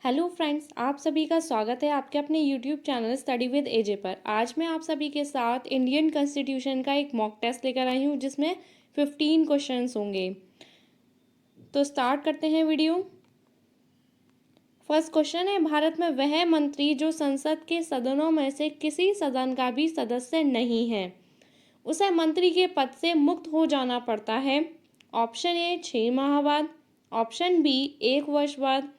Hello friends, आप सभी का स्वागत है आपके अपने यूट्यूब चैनल स्टडी विद एजे पर। आज मैं आप सभी के साथ इंडियन कॉन्स्टिट्यूशन का एक मॉक टेस्ट लेकर आई हूँ जिसमें 15 क्वेश्चंस होंगे। तो स्टार्ट करते हैं वीडियो। फर्स्ट क्वेश्चन है, भारत में वह मंत्री जो संसद के सदनों में से किसी सदन का भी सदस्य नहीं है, उसे मंत्री के पद से मुक्त हो जाना पड़ता है। ऑप्शन ए 6 माह बाद, ऑप्शन बी 1 वर्ष बाद,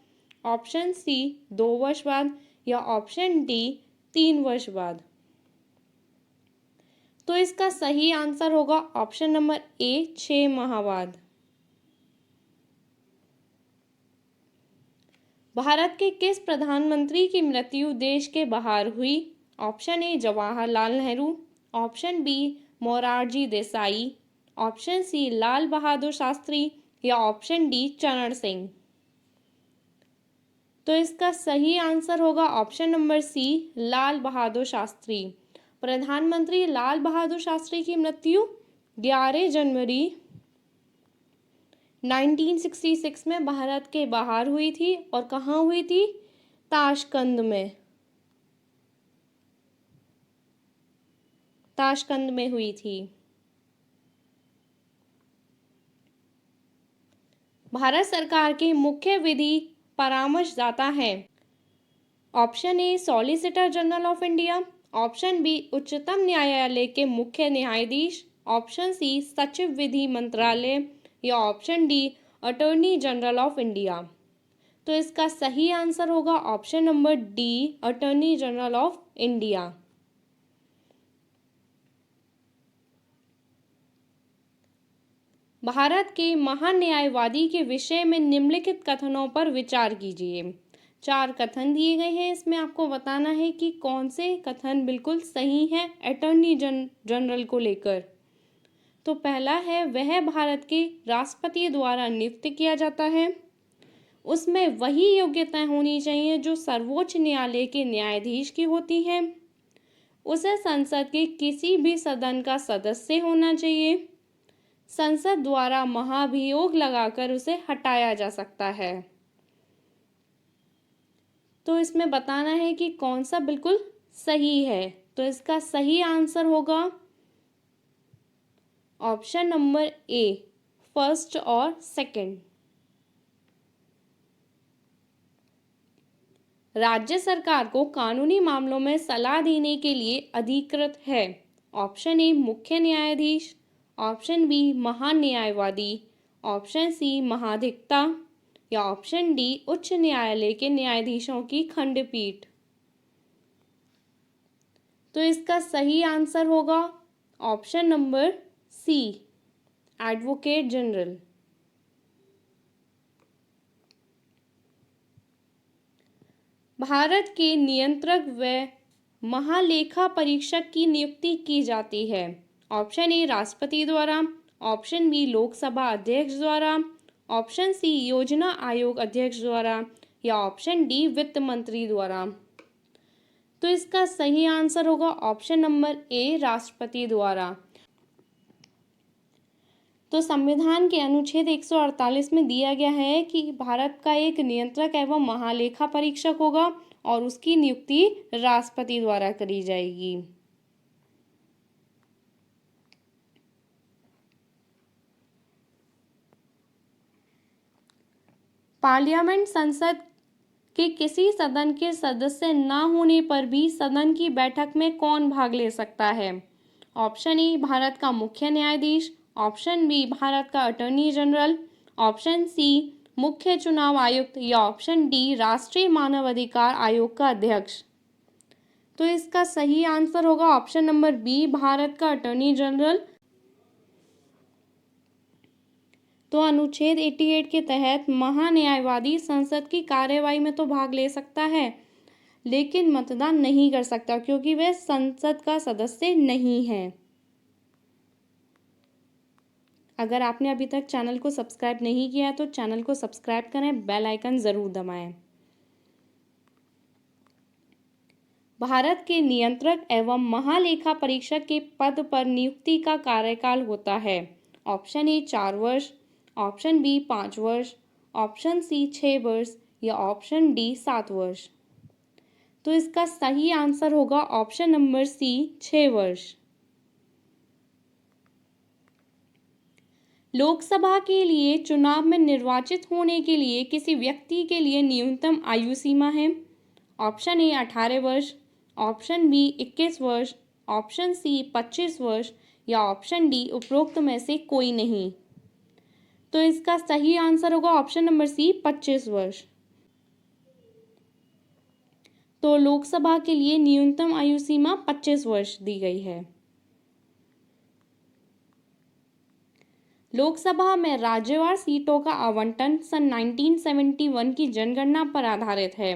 ऑप्शन सी 2 वर्ष बाद या ऑप्शन डी 3 वर्ष बाद। तो इसका सही आंसर होगा ऑप्शन नंबर ए 6 माह बाद। भारत के किस प्रधानमंत्री की मृत्यु देश के बाहर हुई? Option A Jawaharlal Nehru, option B Morarji Desai, option C Lal Bahadur Shastri या ऑप्शन डी चरण सिंह। तो इसका सही आंसर होगा ऑप्शन नंबर सी लाल बहादुर शास्त्री। प्रधानमंत्री लाल बहादुर शास्त्री की मृत्यु 11 जनवरी 1966 में भारत के बाहर हुई थी। और कहाँ हुई थी? ताशकंद में। ताशकंद में हुई थी। भारत सरकार के मुख्य विधि परामर्शदाता है। Option A solicitor general of India, option B उच्चतम न्यायालय के मुख्य न्यायाधीश, ऑप्शन सी सचिव विधि मंत्रालय या option D attorney general of India. तो इसका सही आंसर होगा option number D attorney general of India. Bharat के महान्यायवादी के विषय में निम्नलिखित कथनों पर विचार कीजिए। 4 कथन दिए गए हैं, इसमें आपको बताना है कि कौन से कथन बिल्कुल सही है अटॉर्नी जनरल को लेकर। तो पहला है, वह भारत के राष्ट्रपति द्वारा नियुक्त किया जाता है। उसमें वही योग्यताएं होनी चाहिए जो सर्वोच्च न्यायालय के न्यायाधीश की होती हैं। उसे संसद के किसी भी सदन का सदस्य होना चाहिए। संसद द्वारा महाभियोग लगाकर उसे हटाया जा सकता है। तो इसमें बताना है कि कौन सा बिल्कुल सही है। तो इसका सही आंसर होगा ऑप्शन नंबर ए फर्स्ट और सेकंड। राज्य सरकार को कानूनी मामलों में सलाह देने के लिए अधिकृत है। ऑप्शन ए मुख्य न्यायाधीश, ऑप्शन बी महान्यायवादी, ऑप्शन सी महाधिवक्ता या ऑप्शन डी उच्च न्यायालय के न्यायाधीशों की खंडपीठ। तो इसका सही आंसर होगा option number C advocate general. भारत के नियंत्रक व महालेखा परीक्षक की नियुक्ति की जाती है। ऑप्शन ए राष्ट्रपति द्वारा, ऑप्शन बी लोकसभा अध्यक्ष द्वारा, ऑप्शन सी योजना आयोग अध्यक्ष द्वारा या ऑप्शन डी वित्त मंत्री द्वारा। तो इसका सही आंसर होगा ऑप्शन नंबर ए राष्ट्रपति द्वारा। तो संविधान के अनुच्छेद 148 में दिया गया है कि भारत का एक नियंत्रक एवं महालेखा परीक्षक होगा और उसकी नियुक्ति राष्ट्रपति द्वारा करी जाएगी। पार्लियामेंट संसद के किसी सदन के सदस्य न होने पर भी सदन की बैठक में कौन भाग ले सकता है? ऑप्शन ए भारत का मुख्य न्यायाधीश, ऑप्शन बी भारत का अटॉर्नी जनरल, ऑप्शन सी मुख्य चुनाव आयुक्त या ऑप्शन डी राष्ट्रीय मानवाधिकार आयोग का अध्यक्ष। तो इसका सही आंसर होगा ऑप्शन नंबर बी भारत का अटॉर्नी जनरल। तो अनुच्छेद 88 के तहत महान्यायवादी संसद की कार्यवाही में तो भाग ले सकता है लेकिन मतदान नहीं कर सकता क्योंकि वह संसद का सदस्य नहीं है। अगर आपने अभी तक चैनल को सब्सक्राइब नहीं किया है तो चैनल को सब्सक्राइब करें, बेल आइकन जरूर दबाएं। भारत के नियंत्रक एवं महालेखा परीक्षक के पद पर नियुक्ति का कार्यकाल होता है। ऑप्शन ए 4 वर्ष, ऑप्शन बी 5 वर्ष, ऑप्शन सी 6 वर्ष या ऑप्शन डी 7 वर्ष। तो इसका सही आंसर होगा ऑप्शन नंबर सी 6 वर्ष। लोकसभा के लिए चुनाव में निर्वाचित होने के लिए किसी व्यक्ति के लिए न्यूनतम आयु सीमा है। ऑप्शन ए 18 वर्ष, ऑप्शन बी 21 वर्ष, ऑप्शन सी 25 वर्ष या ऑप्शन डी उपरोक्त में से कोई नहीं। तो इसका सही आंसर होगा ऑप्शन नंबर सी 25 वर्ष। तो लोकसभा के लिए न्यूनतम आयु सीमा 25 वर्ष दी गई है। लोकसभा में राज्यवार सीटों का आवंटन सन 1971 की जनगणना पर आधारित है।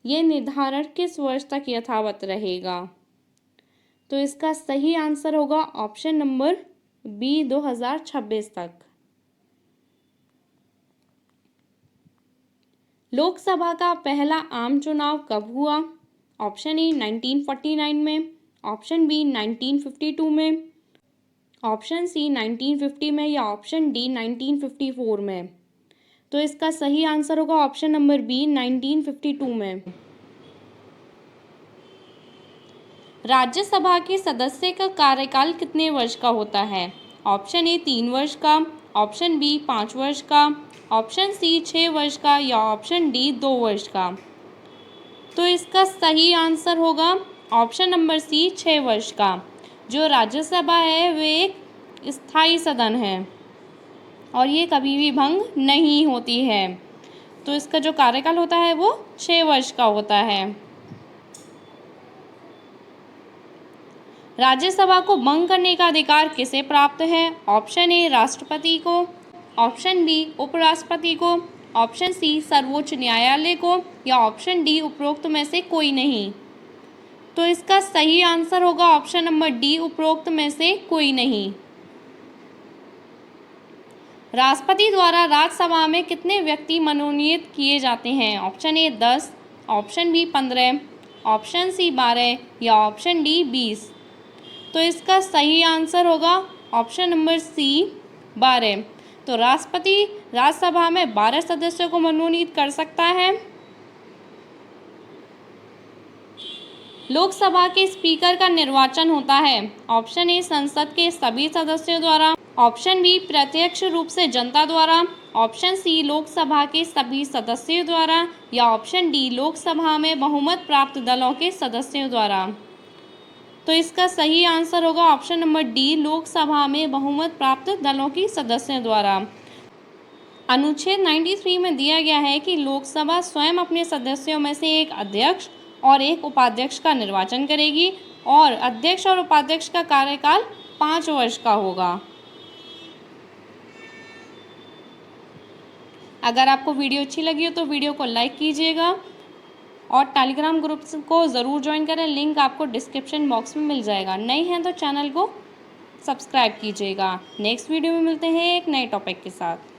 यह निर्धारण किस वर्ष तक यथावत रहेगा? तो इसका सही आंसर होगा ऑप्शन नंबर बी 2026 तक। लोकसभा का पहला आम चुनाव कब हुआ? ऑप्शन ए 1949 में, ऑप्शन बी 1952 में, ऑप्शन सी 1950 में या ऑप्शन डी 1954 में। तो इसका सही आंसर होगा ऑप्शन नंबर बी 1952 में। राज्यसभा के सदस्य का कार्यकाल कितने वर्ष का होता है? ऑप्शन ए 3 वर्ष का, ऑप्शन बी 5 वर्ष का, ऑप्शन सी 6 वर्ष का या ऑप्शन डी 2 वर्ष का। तो इसका सही आंसर होगा ऑप्शन नंबर सी 6 वर्ष का। जो राज्यसभा है वे एक स्थायी सदन है और ये कभी भी भंग नहीं होती है। तो इसका जो कार्यकाल होता है वो 6 वर्ष का होता है। राज्यसभा को भंग करने का अधिकार किसे प्राप्त है? ऑप्शन ए राष्ट्रपति को, ऑप्शन बी उपराष्ट्रपति को, ऑप्शन सी सर्वोच्च न्यायालय को या ऑप्शन डी उपरोक्त में से कोई नहीं। तो इसका सही आंसर होगा ऑप्शन नंबर डी उपरोक्त में से कोई नहीं। राष्ट्रपति द्वारा राज्यसभा में कितने व्यक्ति मनोनीत किए जाते हैं? Option A 10, option B 15, option C 12 या ऑप्शन डी 20। तो इसका सही आंसर होगा ऑप्शन नंबर सी 12। तो राष्ट्रपति राज्यसभा में 12 सदस्यों को मनोनीत कर सकता है। लोकसभा के स्पीकर का निर्वाचन होता है। ऑप्शन ए संसद के सभी सदस्यों द्वारा, ऑप्शन बी प्रत्यक्ष रूप से जनता द्वारा, ऑप्शन सी लोकसभा के सभी सदस्यों द्वारा या ऑप्शन डी लोकसभा में बहुमत प्राप्त दलों के सदस्यों द्वारा। तो इसका सही आंसर होगा ऑप्शन नंबर डी लोकसभा में बहुमत प्राप्त दलों की सदस्यों द्वारा। अनुच्छेद 93 में दिया गया है कि लोकसभा स्वयं अपने सदस्यों में से एक अध्यक्ष और एक उपाध्यक्ष का निर्वाचन करेगी और अध्यक्ष और उपाध्यक्ष का कार्यकाल 5 वर्ष का होगा। अगर आपको वीडियो अच्छी लगी हो तो वीडियो को लाइक कीजिएगा और टेलीग्राम ग्रुप को ज़रूर ज्वाइन करें। लिंक आपको डिस्क्रिप्शन बॉक्स में मिल जाएगा। नए हैं तो चैनल को सब्सक्राइब कीजिएगा। नेक्स्ट वीडियो में मिलते हैं एक नए टॉपिक के साथ।